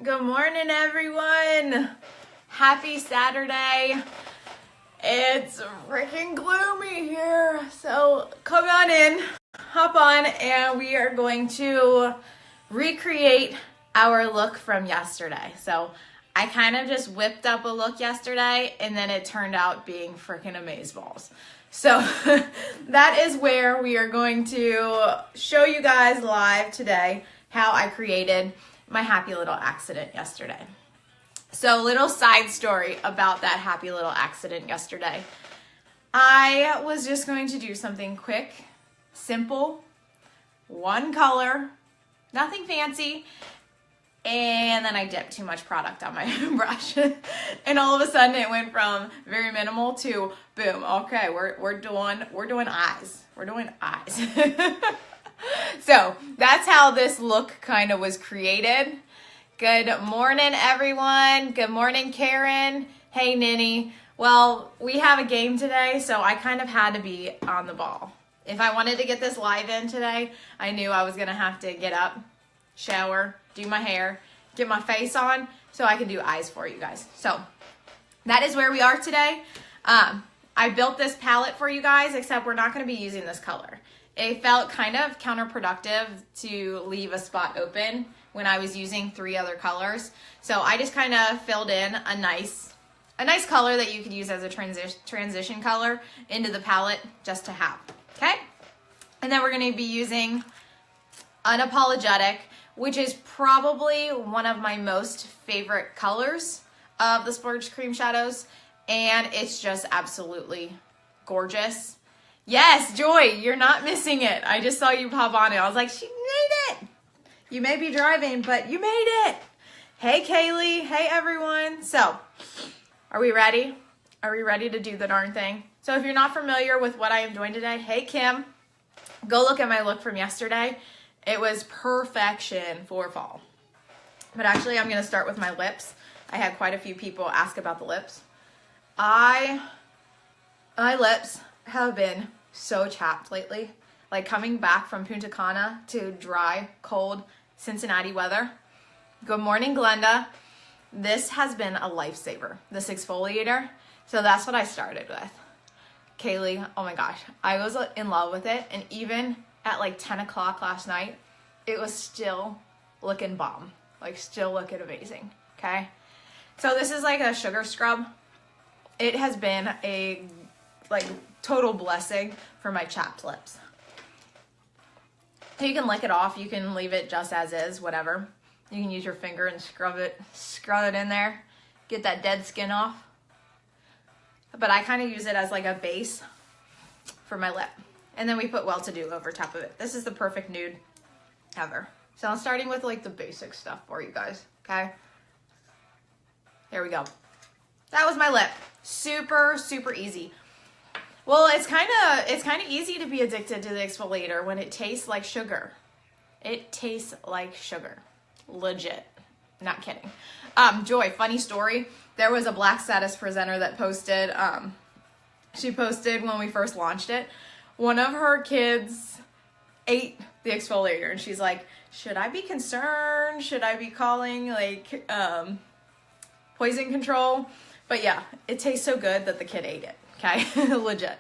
Good morning, everyone. Happy Saturday. It's freaking gloomy here, so come on in, hop on, and we are going to recreate our look from yesterday. So I kind of just whipped up a look yesterday, and then it turned out being freaking amazeballs. So that is where we are going to show you guys live today how I created my happy little accident yesterday. So little side story about that happy little accident yesterday. I was just going to do something quick, simple, one color, nothing fancy, and then I dipped too much product on my brush. And all of a sudden it went from very minimal to boom, okay, we're doing eyes. We're doing eyes. So that's how this look kind of was created. Good morning, everyone. Good morning, Karen. Hey, Ninny. Well, we have a game today, so I kind of had to be on the ball. If I wanted to get this live in today, I knew I was going to have to get up, shower, do my hair, get my face on, so I can do eyes for you guys. So that is where we are today. I built this palette for you guys, except we're not going to be using this color. It felt kind of counterproductive to leave a spot open when I was using 3 other colors. So I just kind of filled in a nice color that you could use as a transition color into the palette just to have, okay? And then we're going to be using Unapologetic, which is probably one of my most favorite colors of the Splurge Cream Shadows, and it's just absolutely gorgeous. Yes, Joy, you're not missing it. I just saw you pop on it. I was like, she made it. You may be driving, but you made it. Hey, Kaylee. Hey, everyone. So, are we ready? Are we ready to do the darn thing? So, if you're not familiar with what I am doing today, hey, Kim, go look at my look from yesterday. It was perfection for fall. But actually, I'm going to start with my lips. I had quite a few people ask about the lips. My lips have been so chapped lately. Like coming back from Punta Cana to dry, cold Cincinnati weather. Good morning, Glenda. This has been a lifesaver, this exfoliator. So that's what I started with. Kaylee, oh my gosh, I was in love with it. And even at like 10 o'clock last night, it was still looking bomb. Like still looking amazing, okay? So this is like a sugar scrub. It has been a total blessing for my chapped lips. You can lick it off. You can leave it just as is, whatever. You can use your finger and scrub it in there. Get that dead skin off. But I kind of use it as like a base for my lip. And then we put Well-To-Do over top of it. This is the perfect nude ever. So I'm starting with like the basic stuff for you guys, okay? There we go. That was my lip. Super, super easy. Well, it's kind of easy to be addicted to the exfoliator when it tastes like sugar. It tastes like sugar. Legit. Not kidding. Joy, funny story. There was a Black Status presenter that posted, she posted when we first launched it, one of her kids ate the exfoliator, and she's like, should I be concerned? Should I be calling like poison control? But yeah, it tastes so good that the kid ate it. Okay, legit.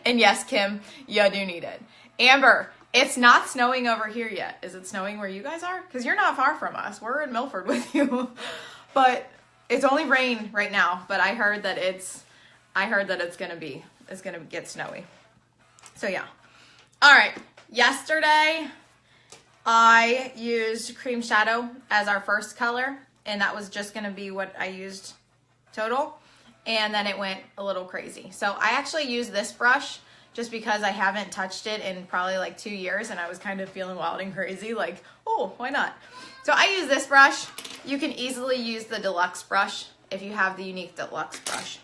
And yes, Kim, you do need it. Amber, it's not snowing over here yet. Is it snowing where you guys are? Because you're not far from us. We're in Milford with you. But it's only rain right now. But I heard that it's gonna get snowy. So yeah. All right. Yesterday, I used Cream Shadow as our first color, and that was just gonna be what I used total. And then it went a little crazy. So I actually used this brush just because I haven't touched it in probably like 2 years, and I was kind of feeling wild and crazy, like, oh, why not? So I use this brush. You can easily use the deluxe brush if you have the unique deluxe brush.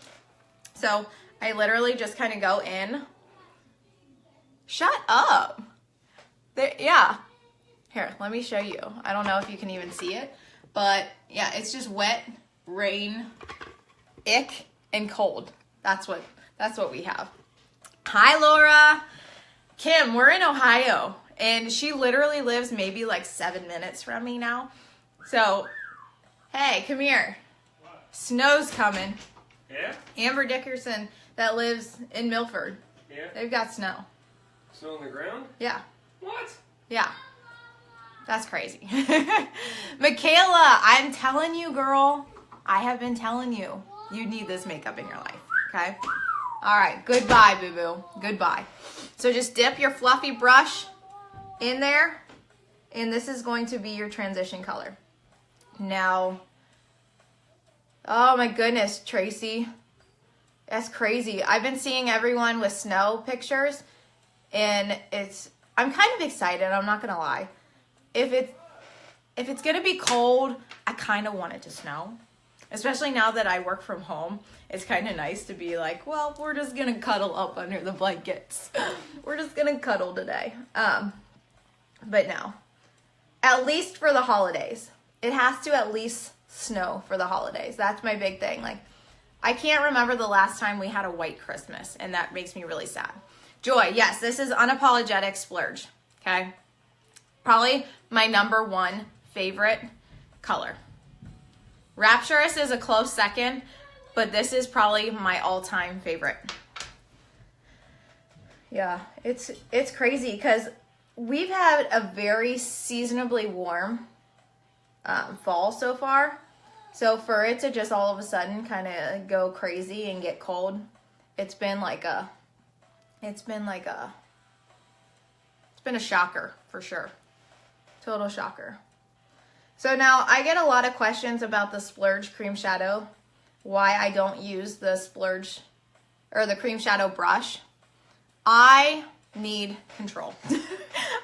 So I literally just kind of go in. Shut up. There, yeah. Here, let me show you. I don't know if you can even see it, but yeah, it's just wet, rain, ick, and cold. That's what we have. Hi, Laura. Kim, we're in Ohio, and she literally lives maybe like 7 minutes from me now. So Hey, come here. What? Snow's coming. Yeah? Amber Dickerson that lives in Milford. Yeah? They've got snow. Snow on the ground? Yeah. What? Yeah. That's crazy. Michaela, I'm telling you, girl. I have been telling you. You need this makeup in your life. Okay? All right. Goodbye, boo-boo. Goodbye. So just dip your fluffy brush in there. And this is going to be your transition color. Now, oh my goodness, Tracy. That's crazy. I've been seeing everyone with snow pictures, and I'm kind of excited, I'm not gonna lie. If it's gonna be cold, I kind of want it to snow. Especially now that I work from home, it's kind of nice to be like, well, we're just gonna cuddle up under the blankets. We're just gonna cuddle today. But no, at least for the holidays. It has to at least snow for the holidays. That's my big thing. Like, I can't remember the last time we had a white Christmas, and that makes me really sad. Joy, yes, this is Unapologetic Splurge, okay? Probably my number one favorite color. Rapturous is a close second, but this is probably my all-time favorite. Yeah, it's crazy because we've had a very seasonably warm fall so far. So for it to just all of a sudden kind of go crazy and get cold, it's been a shocker for sure. Total shocker. So now I get a lot of questions about the Splurge Cream Shadow, why I don't use the Splurge or the Cream Shadow brush. I need control.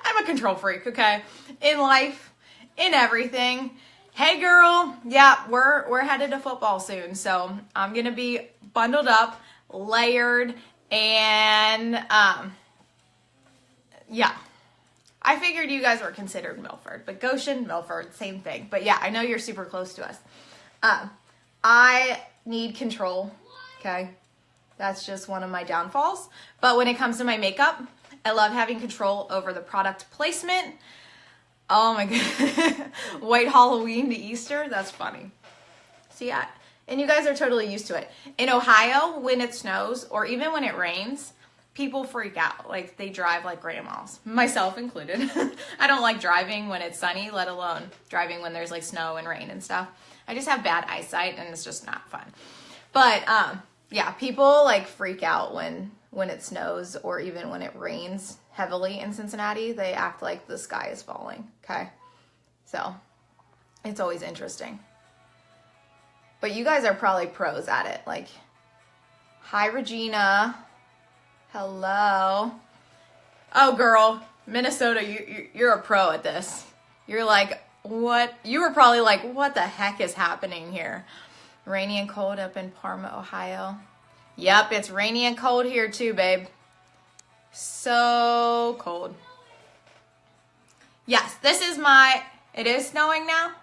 I'm a control freak, okay? In life, in everything. Hey girl, yeah, we're headed to football soon, so I'm gonna be bundled up, layered, and yeah. I figured you guys were considered Milford, but Goshen, Milford, same thing. But yeah, I know you're super close to us. I need control, okay? That's just one of my downfalls. But when it comes to my makeup, I love having control over the product placement. Oh my god. White Halloween to Easter, that's funny. See, and you guys are totally used to it. In Ohio, when it snows or even when it rains, people freak out. Like, they drive like grandmas, myself included. I don't like driving when it's sunny, let alone driving when there's like snow and rain and stuff. I just have bad eyesight and it's just not fun. But yeah, people like freak out when it snows or even when it rains heavily in Cincinnati. They act like the sky is falling, okay? So it's always interesting. But you guys are probably pros at it. Like, hi Regina. Hello. Oh girl, Minnesota, you're a pro at this. You're like, what? You were probably like, what the heck is happening here? Rainy and cold up in Parma, Ohio. Yep, it's rainy and cold here too, babe. So cold. Yes, this is it is snowing now?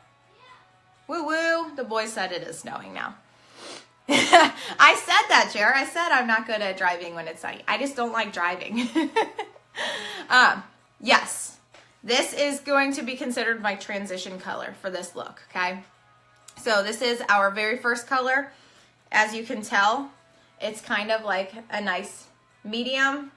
Woo woo, the boys said it is snowing now. I said that, Jer. I said I'm not good at driving when it's sunny. I just don't like driving. Yes, this is going to be considered my transition color for this look, okay? So this is our very first color. As you can tell, it's kind of like a nice medium.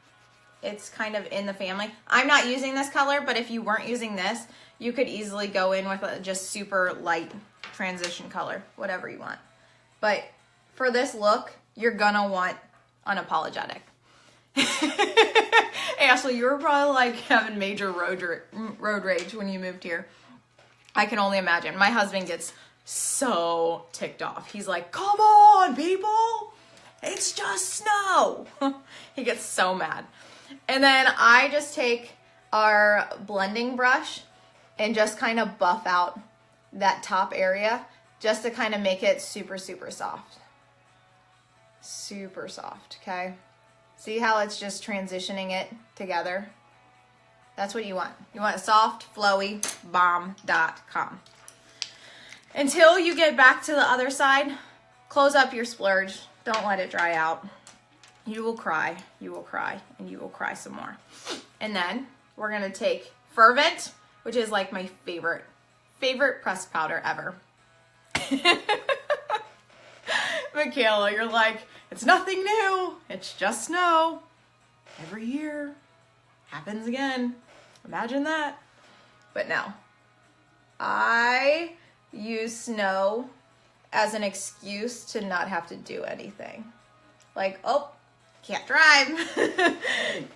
It's kind of in the family. I'm not using this color, but if you weren't using this, you could easily go in with a just super light transition color, whatever you want. But for this look, you're gonna want Unapologetic. Ashley, you were probably like having major road rage when you moved here. I can only imagine. My husband gets so ticked off. He's like, come on, people. It's just snow. He gets so mad. And then I just take our blending brush and just kind of buff out that top area just to kind of make it super, super soft. Super soft, okay? See how it's just transitioning it together? That's what you want. You want a soft, flowy, bomb.com. Until you get back to the other side, close up your splurge. Don't let it dry out. You will cry, and you will cry some more. And then we're gonna take Fervent, which is like my favorite pressed powder ever. Michaela, you're like, it's nothing new. It's just snow. Every year. Happens again. Imagine that. But no. I use snow as an excuse to not have to do anything. Like, oh, can't drive.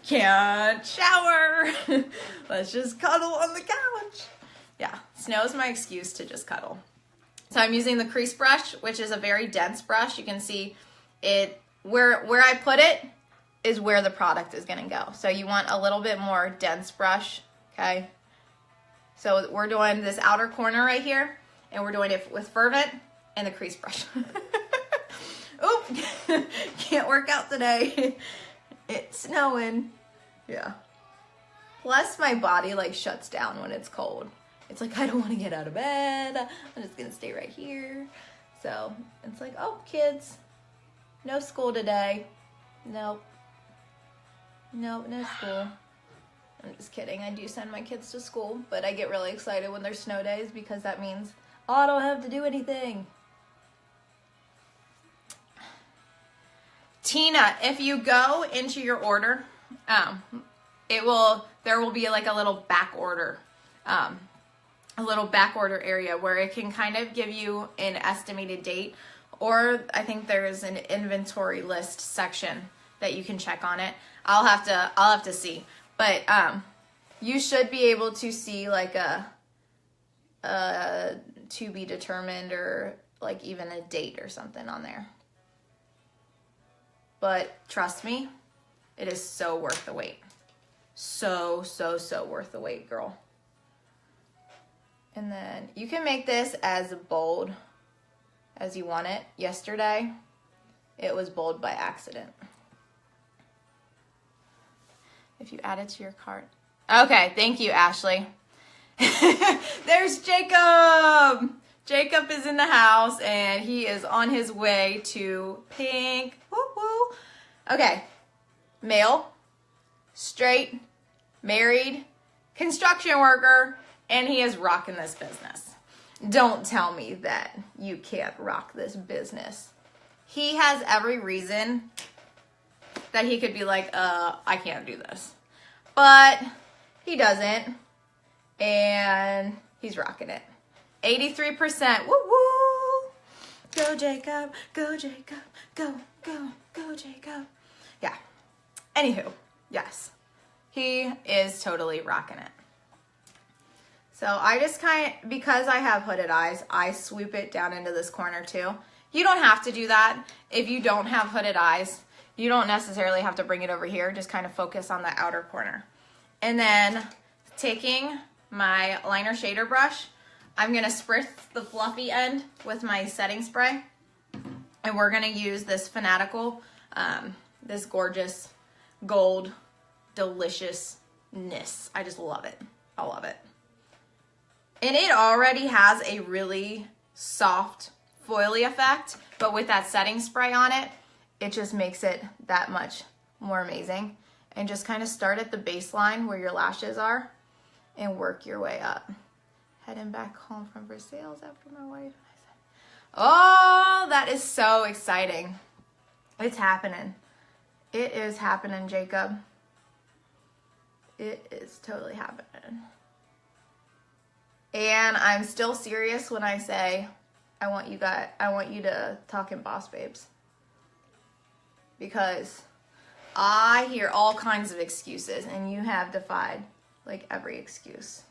Can't shower. Let's just cuddle on the couch. Yeah, snow is my excuse to just cuddle. So I'm using the crease brush, which is a very dense brush. You can see it, where I put it is where the product is gonna go. So you want a little bit more dense brush, okay? So we're doing this outer corner right here, and we're doing it with Fervent and the crease brush. Oop, can't work out today. It's snowing, yeah. Plus my body like shuts down when it's cold. It's like, I don't want to get out of bed. I'm just going to stay right here. So it's like, oh, kids, no school today. Nope. Nope, no school. I'm just kidding. I do send my kids to school, but I get really excited when there's snow days because that means, oh, I don't have to do anything. Tina, if you go into your order, there will be like a little back order. A little back order area where it can kind of give you an estimated date, or I think there's an inventory list section that you can check on it. I'll have to see, but you should be able to see like a to be determined or like even a date or something on there. But trust me, it is so worth the wait. So worth the wait, girl. And then you can make this as bold as you want it. Yesterday, it was bold by accident. If you add it to your cart. Okay, thank you, Ashley. There's Jacob. Jacob is in the house, and he is on his way to pink. Woo woo. Okay, male, straight, married, construction worker, and he is rocking this business. Don't tell me that you can't rock this business. He has every reason that he could be like, I can't do this. But he doesn't, and he's rocking it. 83%, woo woo! Go Jacob, go Jacob, go, go, go Jacob. Yeah, anywho, yes, he is totally rocking it. So I just because I have hooded eyes, I swoop it down into this corner too. You don't have to do that. If you don't have hooded eyes, you don't necessarily have to bring it over here. Just kind of focus on the outer corner. And then taking my liner shader brush, I'm going to spritz the fluffy end with my setting spray. And we're going to use this Fanatical, this gorgeous gold deliciousness. I just love it. I love it. And it already has a really soft foily effect, but with that setting spray on it, it just makes it that much more amazing. And just kind of start at the baseline where your lashes are and work your way up. Heading back home from Versailles after my wife. Oh, that is so exciting. It's happening. It is happening, Jacob. It is totally happening. And I'm still serious when I say I want you to talk in Boss Babes. Because I hear all kinds of excuses, and you have defied like every excuse.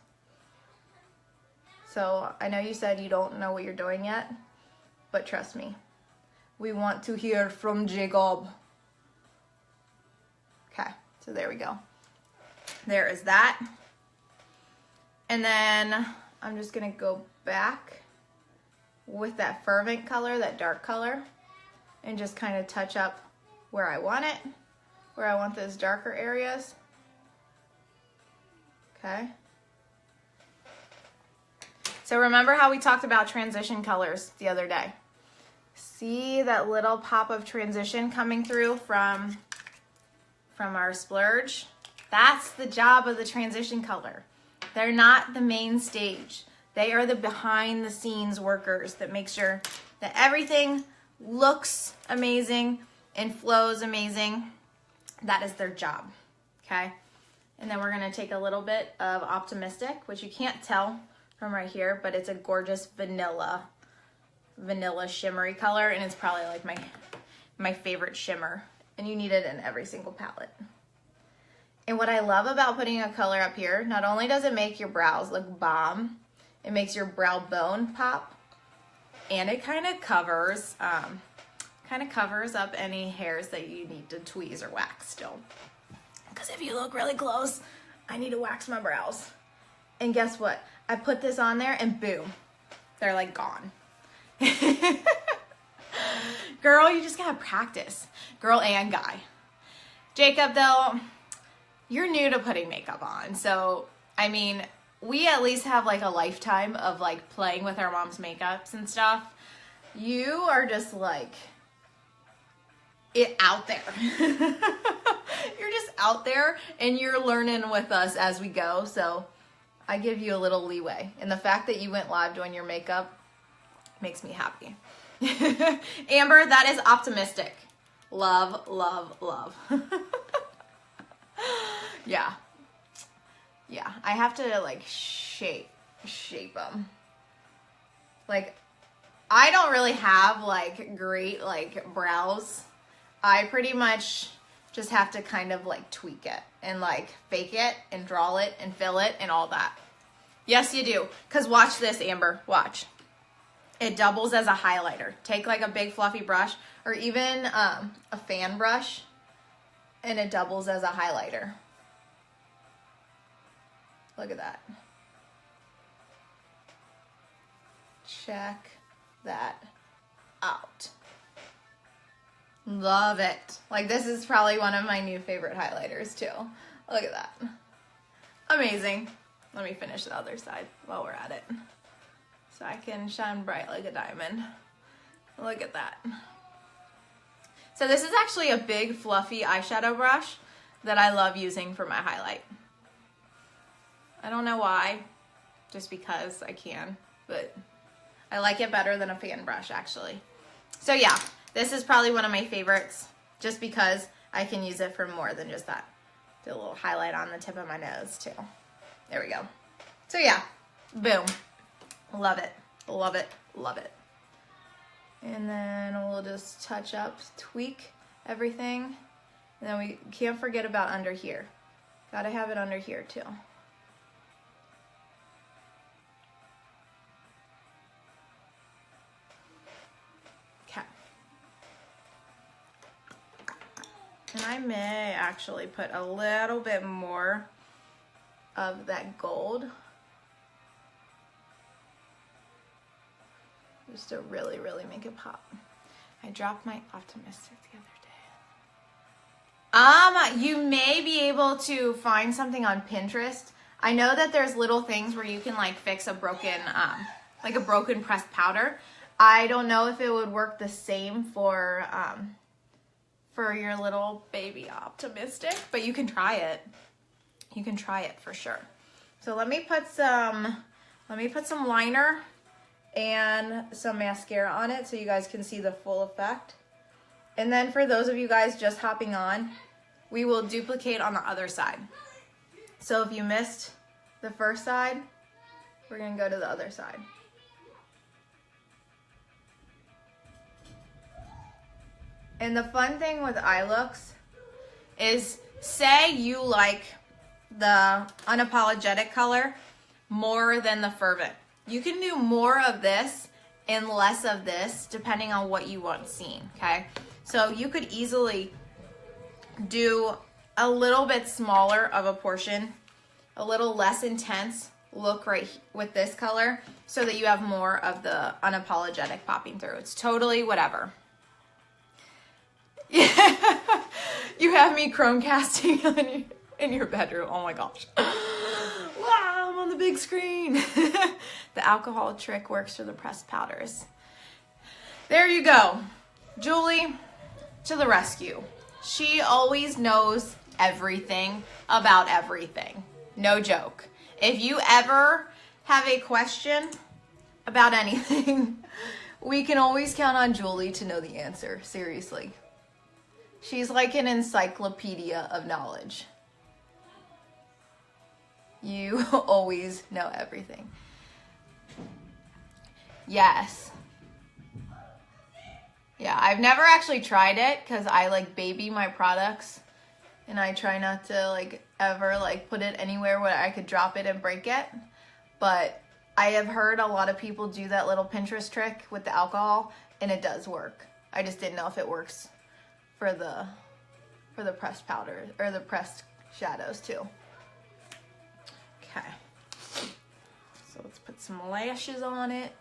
So I know you said you don't know what you're doing yet, but trust me, we want to hear from Jacob. Okay, so there we go. There is that. And then I'm just gonna go back with that Fervent color, that dark color, and just kind of touch up where I want it, where I want those darker areas. Okay. So remember how we talked about transition colors the other day? See that little pop of transition coming through from our splurge? That's the job of the transition color. They're not the main stage. They are the behind the scenes workers that make sure that everything looks amazing and flows amazing. That is their job, okay? And then we're gonna take a little bit of Optimistic, which you can't tell from right here, but it's a gorgeous vanilla shimmery color, and it's probably like my favorite shimmer, and you need it in every single palette. And what I love about putting a color up here, not only does it make your brows look bomb, it makes your brow bone pop, and it kind of covers up any hairs that you need to tweeze or wax still. Because if you look really close, I need to wax my brows. And guess what? I put this on there and boom, they're like gone. Girl, you just gotta practice. Girl and guy. Jacob, though, you're new to putting makeup on. So, I mean, we at least have like a lifetime of like playing with our mom's makeups and stuff. You are just like it out there. You're just out there and you're learning with us as we go. So I give you a little leeway. And the fact that you went live doing your makeup makes me happy. Amber, that is Optimistic. Love, love, love. Yeah. Yeah, I have to like shape them. Like, I don't really have like great like brows. I pretty much just have to kind of like tweak it and like fake it and draw it and fill it and all that. Yes, you do. Because watch this, Amber. Watch. It doubles as a highlighter. Take like a big fluffy brush or even a fan brush and it doubles as a highlighter. Look at that. Check that out. Love it. Like, this is probably one of my new favorite highlighters too. Look at that. Amazing. Let me finish the other side while we're at it, so I can shine bright like a diamond. Look at that. So this is actually a big fluffy eyeshadow brush that I love using for my highlight. I don't know why, just because I can, but I like it better than a fan brush actually. So yeah, this is probably one of my favorites just because I can use it for more than just that. Do a little highlight on the tip of my nose too. There we go. So yeah, boom. Love it, love it, love it. And then we'll just touch up, tweak everything. And then we can't forget about under here. Gotta have it under here too. Okay. And I may actually put a little bit more of that gold, just to really, really make it pop. I dropped my Optimistic the other day. You may be able to find something on Pinterest. I know that there's little things where you can like fix a broken, like a broken pressed powder. I don't know if it would work the same for your little baby Optimistic, but you can try it. You can try it for sure. So let me put some liner and some mascara on it so you guys can see the full effect. And then for those of you guys just hopping on, we will duplicate on the other side. So if you missed the first side, we're gonna go to the other side. And the fun thing with eye looks is, say you like the unapologetic color more than the fervent. You can do more of this and less of this depending on what you want seen, okay? So you could easily do a little bit smaller of a portion, a little less intense look right with this color so that you have more of the unapologetic popping through. It's totally whatever. Yeah. You have me Chromecasting in your bedroom. Oh my gosh. Wow, I'm on the big screen. The alcohol trick works for the pressed powders. There you go. Julie to the rescue. She always knows everything about everything. No joke. If you ever have a question about anything, we can always count on Julie to know the answer. Seriously. She's like an encyclopedia of knowledge. You always know everything. Yes. Yeah, I've never actually tried it because I like baby my products and I try not to like ever like put it anywhere where I could drop it and break it. But I have heard a lot of people do that little Pinterest trick with the alcohol and it does work. I just didn't know if it works for the pressed powder or the pressed shadows too. Okay. So let's put some lashes on it.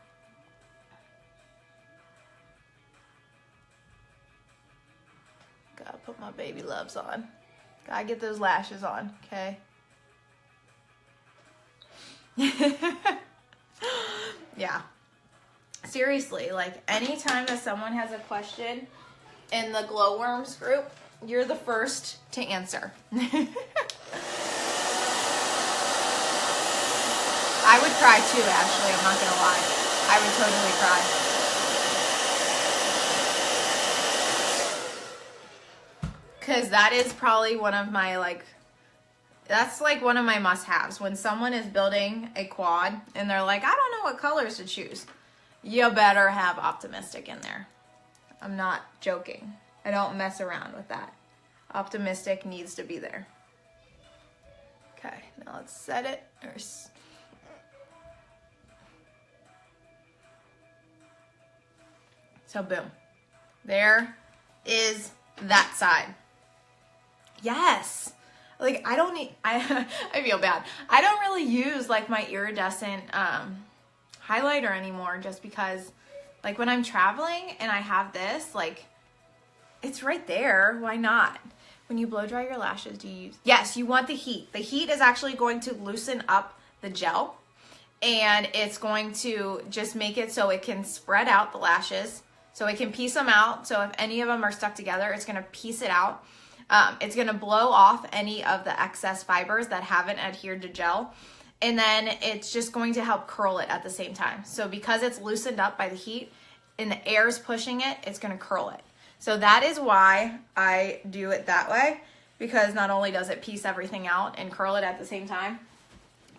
Gotta put my baby loves on. Gotta get those lashes on, okay? Yeah. Seriously, like anytime that someone has a question in the Glowworms group, you're the first to answer. I would cry too, Ashley, I'm not gonna lie. I would totally cry. Because that is probably one of my that's like one of my must-haves. When someone is building a quad and they're like, I don't know what colors to choose, you better have Optimistic in there. I'm not joking. I don't mess around with that. Optimistic needs to be there. Okay, now let's set it. So boom. There is that side. Yes. Like I don't need, I feel bad. I don't really use like my iridescent highlighter anymore just because like when I'm traveling and I have this, like it's right there. Why not? When you blow dry your lashes, do you use, yes, you want the heat. The heat is actually going to loosen up the gel and it's going to just make it so it can spread out the lashes. So it can piece them out. So if any of them are stuck together, it's going to piece it out. It's going to blow off any of the excess fibers that haven't adhered to gel. And then it's just going to help curl it at the same time. So because it's loosened up by the heat and the air is pushing it, it's going to curl it. So that is why I do it that way, because not only does it piece everything out and curl it at the same time,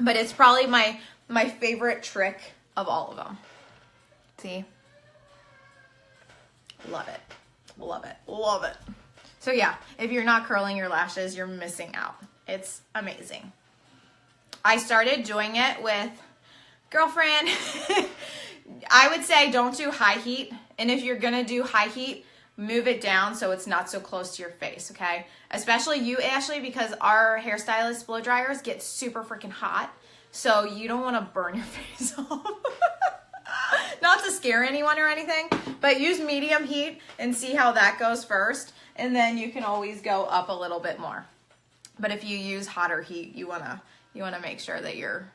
but it's probably my favorite trick of all of them. See? Love it. Love it. Love it. So yeah, if you're not curling your lashes, you're missing out. It's amazing. I started doing it with girlfriend. I would say don't do high heat. And if you're going to do high heat, move it down so it's not so close to your face, okay? Especially you, Ashley, because our hairstylist blow dryers get super freaking hot. So you don't want to burn your face off. Not to scare anyone or anything, but use medium heat and see how that goes first. And then you can always go up a little bit more. But if you use hotter heat, you wanna make sure that you're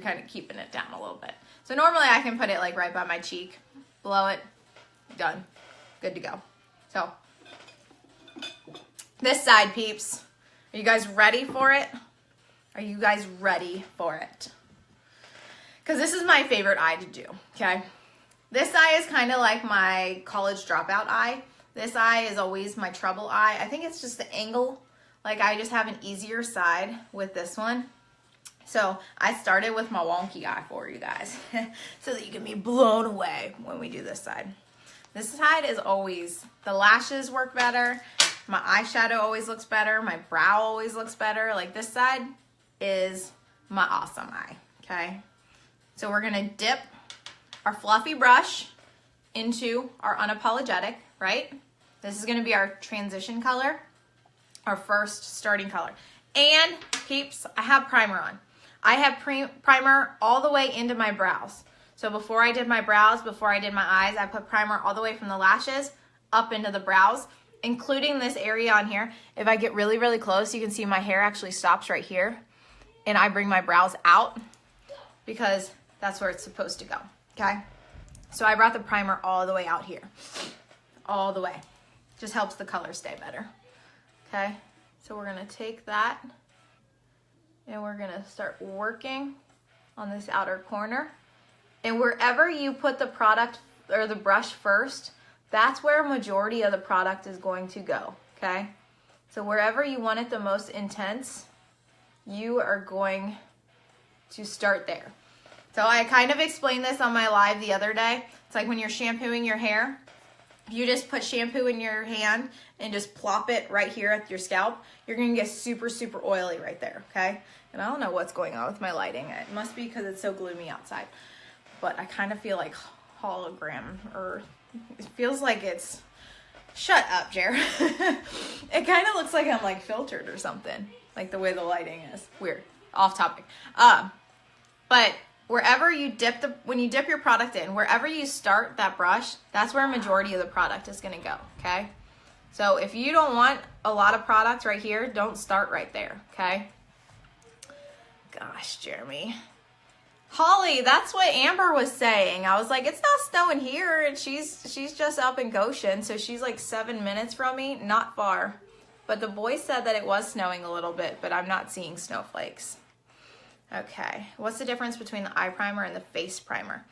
kind of keeping it down a little bit. So normally I can put it like right by my cheek, blow it, done, good to go. So this side, peeps, are you guys ready for it? Are you guys ready for it? Because this is my favorite eye to do, okay? This eye is kind of like my college dropout eye. This eye is always my trouble eye. I think it's just the angle. Like I just have an easier side with this one. So I started with my wonky eye for you guys so that you can be blown away when we do this side. This side is always, the lashes work better. My eyeshadow always looks better. My brow always looks better. Like this side is my awesome eye, okay? So we're gonna dip our fluffy brush into our Unapologetic, right? This is gonna be our transition color, our first starting color. And peeps, I have primer on. I have primer all the way into my brows. So before I did my brows, before I did my eyes, I put primer all the way from the lashes up into the brows, including this area on here. If I get really, really close, you can see my hair actually stops right here. And I bring my brows out because that's where it's supposed to go, okay? So I brought the primer all the way out here, all the way. Just helps the color stay better, okay? So we're gonna take that and we're gonna start working on this outer corner. And wherever you put the product or the brush first, that's where a majority of the product is going to go, okay? So wherever you want it the most intense, you are going to start there. So I kind of explained this on my live the other day. It's like when you're shampooing your hair, you just put shampoo in your hand and just plop it right here at your scalp. You're gonna get super, super oily right there, okay? And I don't know what's going on with my lighting. It must be because it's so gloomy outside. But I kind of feel like hologram, or it feels like it's, shut up, Jer. It kind of looks like I'm like filtered or something, like the way the lighting is. Weird, off topic. But wherever you when you dip your product in, wherever you start that brush, that's where a majority of the product is gonna go, okay? So if you don't want a lot of product right here, don't start right there, okay? Gosh, Jeremy. Holly, that's what Amber was saying. I was like, it's not snowing here, and she's just up in Goshen, so she's like 7 minutes from me, not far. But the boys said that it was snowing a little bit, but I'm not seeing snowflakes. Okay, what's the difference between the eye primer and the face primer?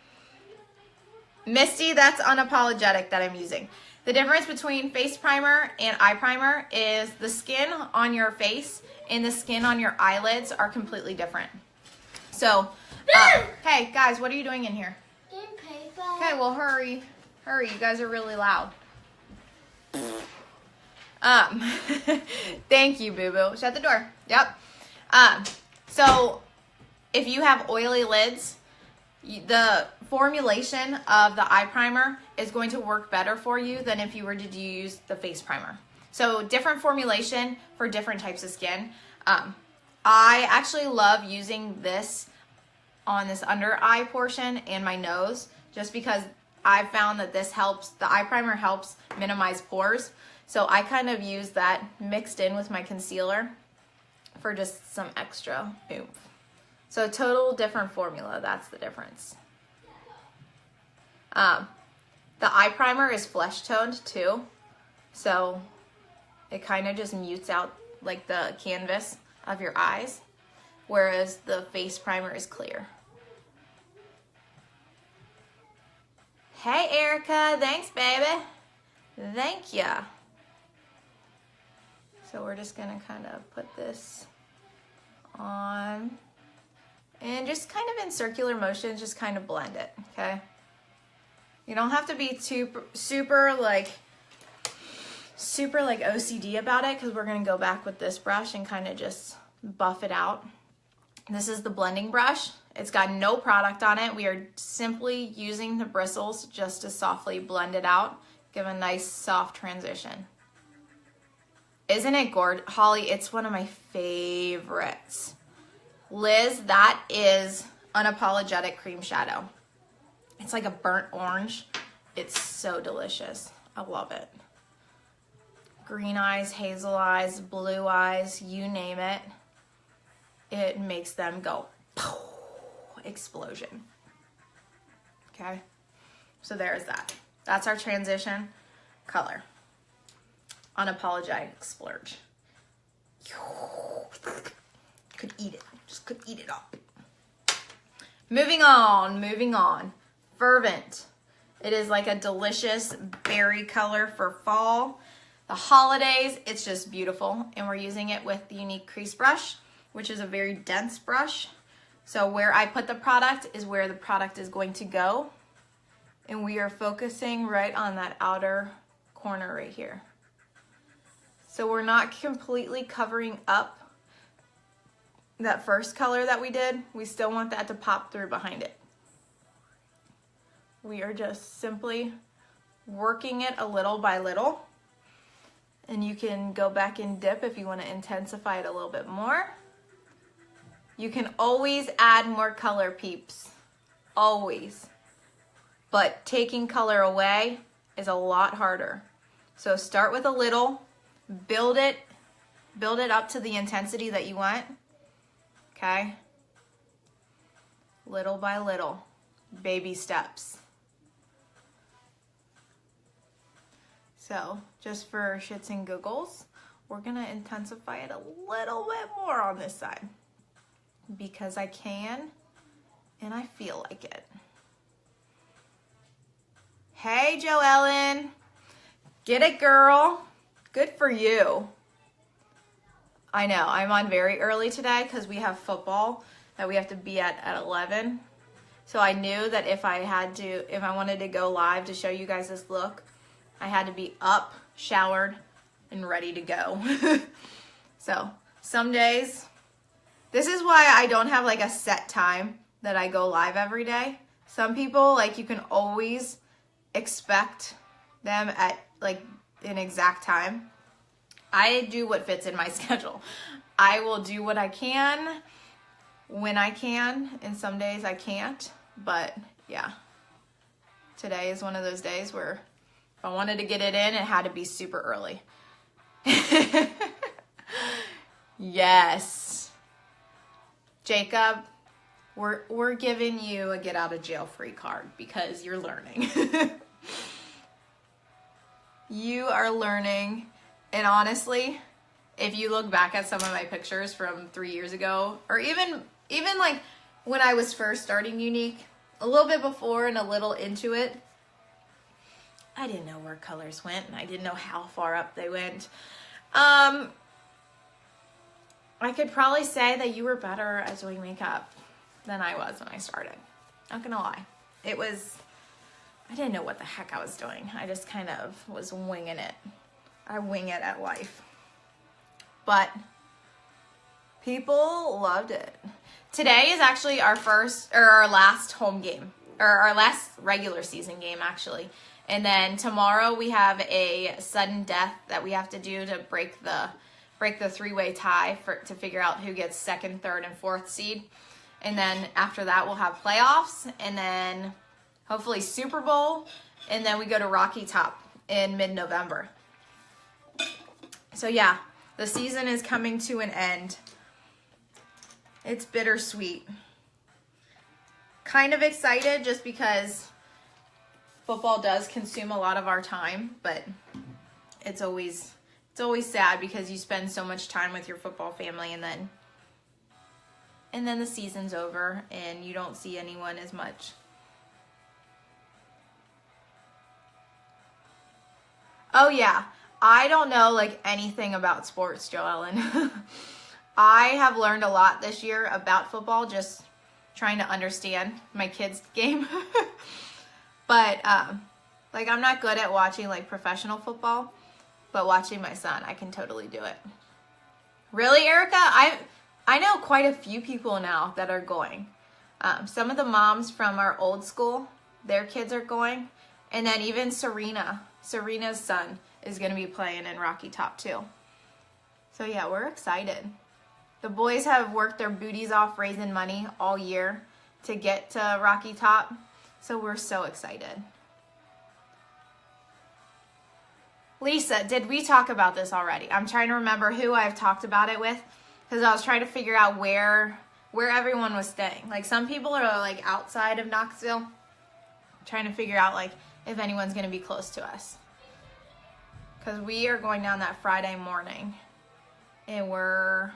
Misty, that's unapologetic that I'm using. The difference between face primer and eye primer is the skin on your face and the skin on your eyelids are completely different. So, hey guys, what are you doing in here? In paper. Okay, well hurry, you guys are really loud. Thank you, boo-boo. Shut the door. Yep. So if you have oily lids, the formulation of the eye primer is going to work better for you than if you were to use the face primer. So different formulation for different types of skin. I actually love using this on this under eye portion and my nose, just because I've found that this helps, the eye primer helps minimize pores. So I kind of use that mixed in with my concealer for just some extra oomph. So total different formula, that's the difference. The eye primer is flesh toned too, so it kind of just mutes out like the canvas of your eyes, whereas the face primer is clear. Hey Erica, thanks baby. Thank ya. So we're just gonna kind of put this on and just kind of in circular motions, just kind of blend it, okay? You don't have to be super like OCD about it, because we're gonna go back with this brush and kind of just buff it out. This is the blending brush. It's got no product on it. We are simply using the bristles just to softly blend it out, give a nice soft transition. Isn't it gorgeous? Holly, it's one of my favorites. Liz, that is Unapologetic Cream Shadow. It's like a burnt orange. It's so delicious. I love it. Green eyes, hazel eyes, blue eyes, you name it. It makes them go explosion. Okay, so there's that. That's our transition color. Unapologetic Splurge. Could eat it, just could eat it up. Moving on. Fervent. It is like a delicious berry color for fall. The holidays, it's just beautiful. And we're using it with the Unique Crease Brush, which is a very dense brush. So where I put the product is where the product is going to go. And we are focusing right on that outer corner right here. So we're not completely covering up that first color that we did. We still want that to pop through behind it. We are just simply working it a little by little. And you can go back and dip if you want to intensify it a little bit more. You can always add more color, peeps. Always. But taking color away is a lot harder. So start with a little, build it up to the intensity that you want. Okay? Little by little. Baby steps. So, just for shits and giggles, we're gonna intensify it a little bit more on this side. Because I can, and I feel like it. Hey, Joellen. Get it, girl. Good for you. I know, I'm on very early today because we have football that we have to be at 11. So I knew that if I wanted to go live to show you guys this look, I had to be up, showered, and ready to go. So some days, this is why I don't have like a set time that I go live every day. Some people, like, you can always expect them at like an exact time. I do what fits in my schedule. I will do what I can when I can, and some days I can't. But yeah, today is one of those days where if I wanted to get it in, it had to be super early. Yes. Jacob, we're giving you a get out of jail free card because you're learning. You are learning. And honestly, if you look back at some of my pictures from 3 years ago, or even like when I was first starting Younique, a little bit before and a little into it, I didn't know where colors went, and I didn't know how far up they went. I could probably say that you were better at doing makeup than I was when I started. Not gonna lie. I didn't know what the heck I was doing. I just kind of was winging it. I wing it at life. But people loved it. Today is actually our last home game, or our last regular season game, actually. And then tomorrow we have a sudden death that we have to do to break the three-way tie to figure out who gets second, third, and fourth seed. And then after that we'll have playoffs, and then hopefully Super Bowl, and then we go to Rocky Top in mid-November. So yeah, the season is coming to an end. It's bittersweet. Kind of excited just because football does consume a lot of our time, but it's always sad because you spend so much time with your football family, and then the season's over and you don't see anyone as much. Oh yeah, I don't know like anything about sports, Joellen. I have learned a lot this year about football, just trying to understand my kids' game. But like, I'm not good at watching like professional football, but watching my son, I can totally do it. Really, Erica? I know quite a few people now that are going. Some of the moms from our old school, their kids are going. And then even Serena's son is going to be playing in Rocky Top too. So yeah, we're excited. The boys have worked their booties off raising money all year to get to Rocky Top. So we're so excited. Lisa, did we talk about this already? I'm trying to remember who I've talked about it with, because I was trying to figure out where everyone was staying. Like, some people are like outside of Knoxville. I'm trying to figure out like if anyone's going to be close to us. Because we are going down that Friday morning. And I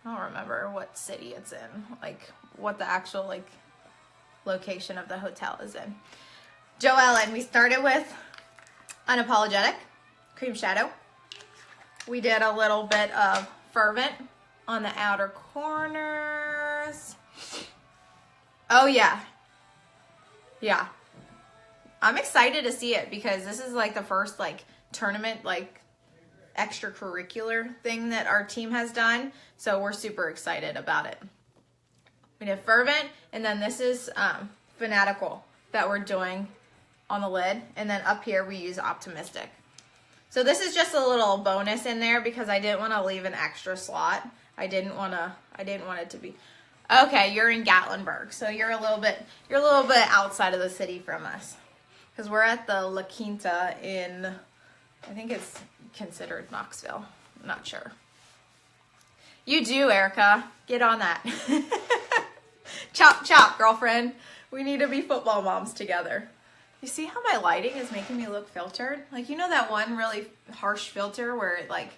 don't remember what city it's in. Like, what the actual like location of the hotel is in. Joellen, we started with Unapologetic, Cream Shadow. We did a little bit of Fervent on the outer corners. Oh yeah. Yeah. I'm excited to see it because this is like the first like tournament like extracurricular thing that our team has done. So we're super excited about it. We did Fervent, and then this is Fanatical that we're doing on the lid. And then up here we use Optimistic. So this is just a little bonus in there because I didn't want to leave an extra slot. I didn't want it to be. Okay, you're in Gatlinburg, so you're a little bit outside of the city from us. Because we're at the La Quinta in, I think it's considered Knoxville. I'm not sure. You do, Erica. Get on that. Chop, chop, girlfriend. We need to be football moms together. You see how my lighting is making me look filtered? Like, you know that one really harsh filter where it like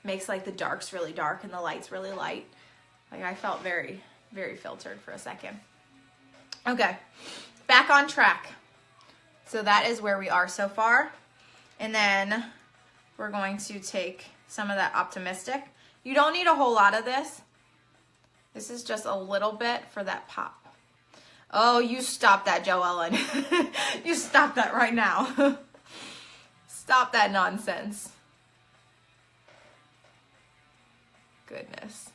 makes like the darks really dark and the lights really light? Like, I felt very very filtered for a second. Okay, back on track. So that is where we are so far. And then we're going to take some of that Optimistic. You don't need a whole lot of this. This is just a little bit for that pop. Oh, you stop that, Joellen. You stop that right now. Stop that nonsense. Goodness.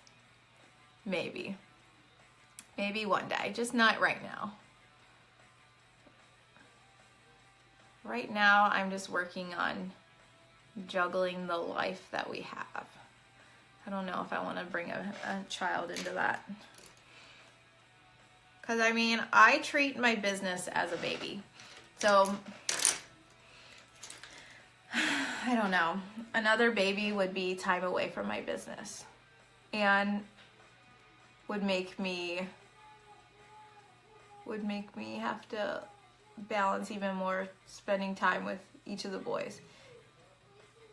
Maybe. Maybe one day, just not right now. Right now, I'm just working on juggling the life that we have. I don't know if I want to bring a child into that. Because, I mean, I treat my business as a baby. So, I don't know. Another baby would be time away from my business. And would make me have to balance even more spending time with each of the boys.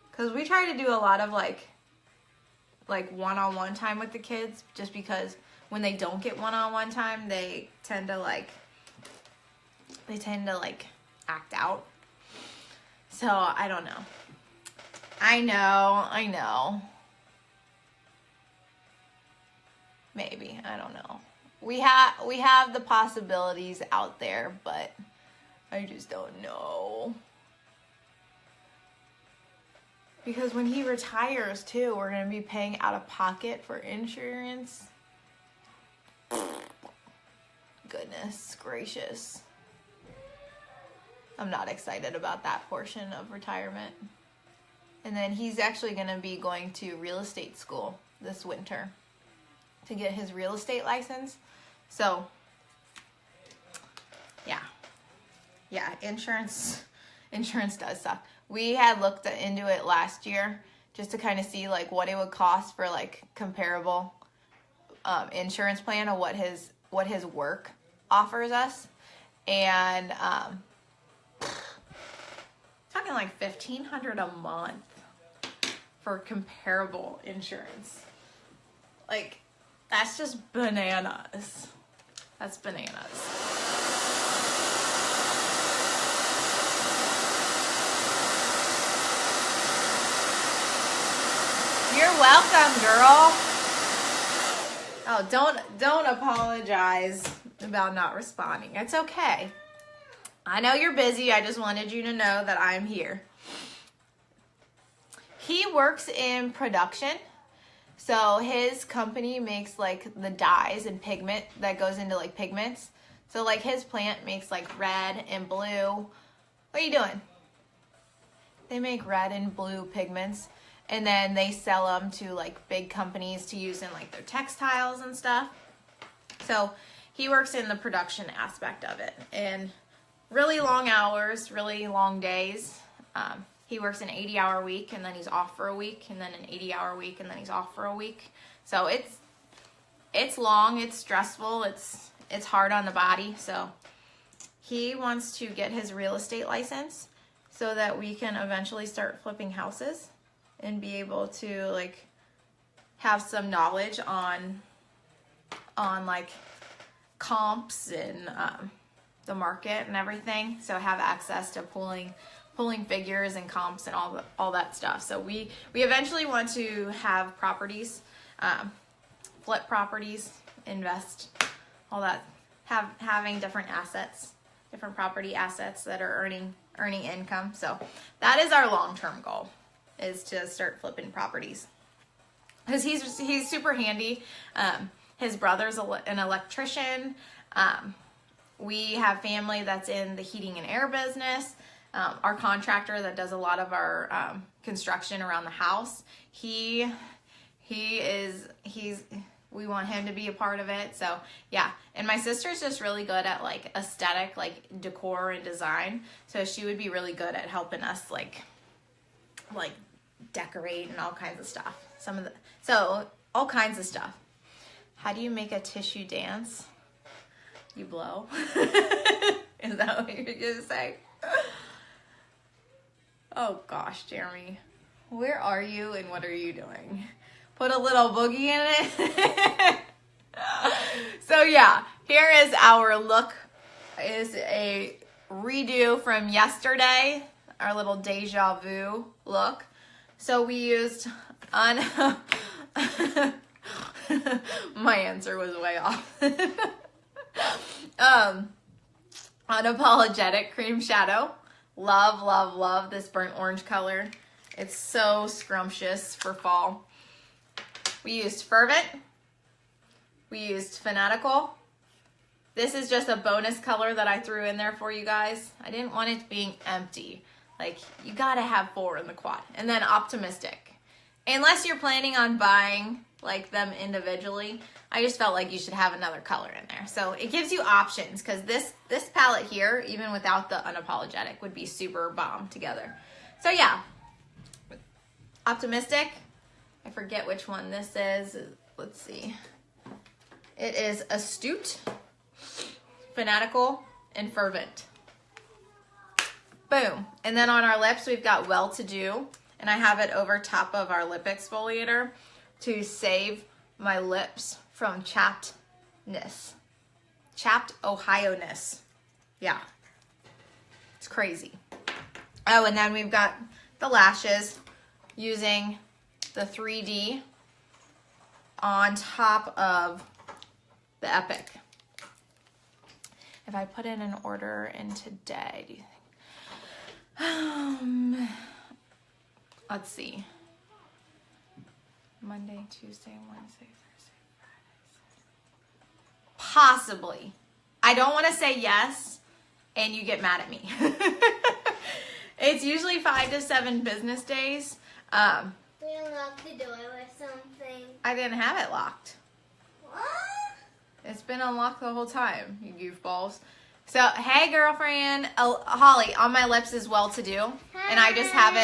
Because we try to do a lot of like one-on-one time with the kids, just because when they don't get one-on-one time, they tend to act out. So I don't know. I know. Maybe, I don't know. We have the possibilities out there, but I just don't know. Because when he retires too, we're going to be paying out of pocket for insurance. Goodness gracious. I'm not excited about that portion of retirement. And then he's actually going to be going to real estate school this winter to get his real estate license. So, yeah, insurance does suck. We had looked into it last year just to kind of see like what it would cost for like comparable insurance plan of what his work offers us, and talking like $1,500 a month for comparable insurance. Like, that's just bananas. That's bananas. You're welcome, girl. Oh, don't apologize about not responding. It's okay. I know you're busy. I just wanted you to know that I'm here. He works in production. So his company makes like the dyes and pigment that goes into like pigments. So like his plant makes like red and blue. What are you doing? They make red and blue pigments, and then they sell them to like big companies to use in like their textiles and stuff. So he works in the production aspect of it, and really long hours, really long days. He works an 80-hour week, and then he's off for a week, and then an 80-hour week, and then he's off for a week. So it's long, it's stressful, it's hard on the body. So he wants to get his real estate license so that we can eventually start flipping houses and be able to like have some knowledge on like comps and the market and everything. So have access to pulling figures and comps and all that stuff. So we eventually want to have properties, flip properties, invest, all that, having different assets, different property assets that are earning income. So that is our long-term goal, is to start flipping properties, because he's super handy. His brother's an electrician. We have family that's in the heating and air business. Our contractor that does a lot of our construction around the house, we want him to be a part of it. So yeah, and my sister's just really good at like aesthetic, like decor and design. So she would be really good at helping us like decorate and all kinds of stuff. All kinds of stuff. How do you make a tissue dance? You blow. Is that what you're gonna say? Oh gosh, Jeremy, where are you and what are you doing? Put a little boogie in it. So yeah, here is our look. Is a redo from yesterday, our little deja vu look. So we used on my answer was way off. Unapologetic cream shadow. Love, love, love this burnt orange color. It's so scrumptious for fall. We used Fervent. We used Fanatical. This is just a bonus color that I threw in there for you guys. I didn't want it being empty. Like, you gotta have 4 in the quad. And then Optimistic. Unless you're planning on buying like them individually, I just felt like you should have another color in there. So it gives you options, because this palette here, even without the Unapologetic, would be super bomb together. So yeah, Optimistic. I forget which one this is. Let's see. It is Astute, Fanatical, and Fervent. Boom. And then on our lips, we've got Well To Do. And I have it over top of our lip exfoliator to save my lips from chappedness. Chapped Ohio-ness. Yeah. It's crazy. Oh, and then we've got the lashes using the 3D on top of the Epic. If I put in an order in today, do you think? Let's see. Monday, Tuesday, Wednesday, Thursday, Friday. Possibly. I don't want to say yes and you get mad at me. It's usually 5 to 7 business days. We unlocked the door or something. I didn't have it locked. What? It's been unlocked the whole time, you goofballs. So, hey girlfriend. Oh, Holly, on my lips is Well To Do. And I just have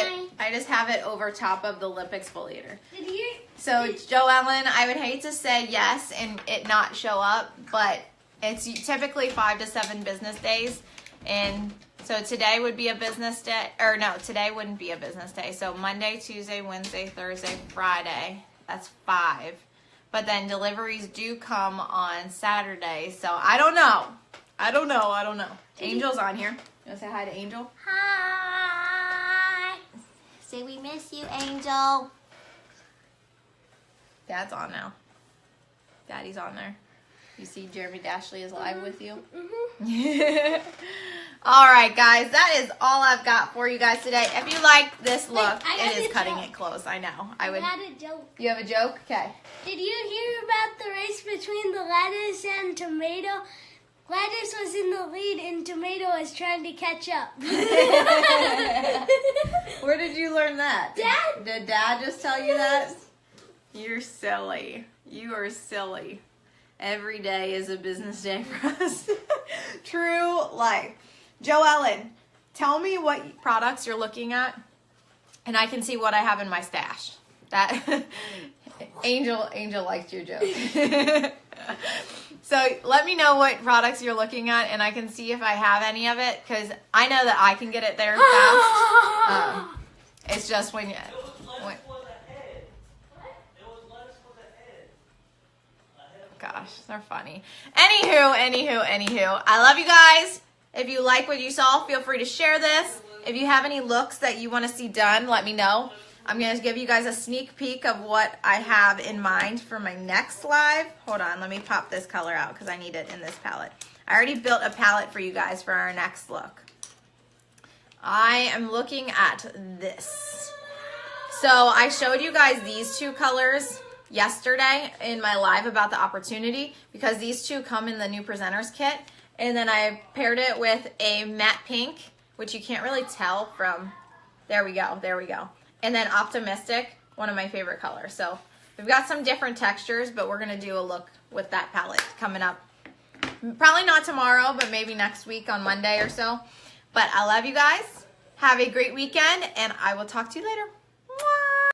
it over top of the lip exfoliator. Did you? So, Joe Ellen, I would hate to say yes and it not show up, but it's typically 5 to 7 business days. And so today would be a business day, or no, today wouldn't be a business day. So Monday, Tuesday, Wednesday, Thursday, Friday, that's 5. But then deliveries do come on Saturday. So I don't know. Angel's on here. You want to say hi to Angel? Hi. Say we miss you, Angel. Dad's on now. Daddy's on there. You see Jeremy Dashley is live with you? Mm-hmm. All right, guys. That is all I've got for you guys today. If you like this look, I got it is a cutting joke. it close. I know. I had a joke. You have a joke? Okay. Did you hear about the race between the lettuce and tomato? Lettuce was in the lead and tomato was trying to catch up. Where did you learn that? Dad. Did Dad just tell you that? You're silly. You are silly. Every day is a business day for us. True life. Joe Ellen, tell me what products you're looking at, and I can see what I have in my stash. That Angel liked your joke. So let me know what products you're looking at, and I can see if I have any of it, because I know that I can get it there fast. It's just when you... Gosh, they're funny. Anywho. I love you guys. If you like what you saw, feel free to share this. If you have any looks that you want to see done, let me know. I'm going to give you guys a sneak peek of what I have in mind for my next live. Hold on, let me pop this color out because I need it in this palette. I already built a palette for you guys for our next look. I am looking at this. So I showed you guys these 2 colors yesterday in my live about the opportunity, because these 2 come in the new presenters kit, and then I paired it with a matte pink, which you can't really tell from, there we go, and then Optimistic, one of my favorite colors. So we've got some different textures, but we're going to do a look with that palette coming up, probably not tomorrow, but maybe next week on Monday or so. But I love you guys. Have a great weekend, and I will talk to you later.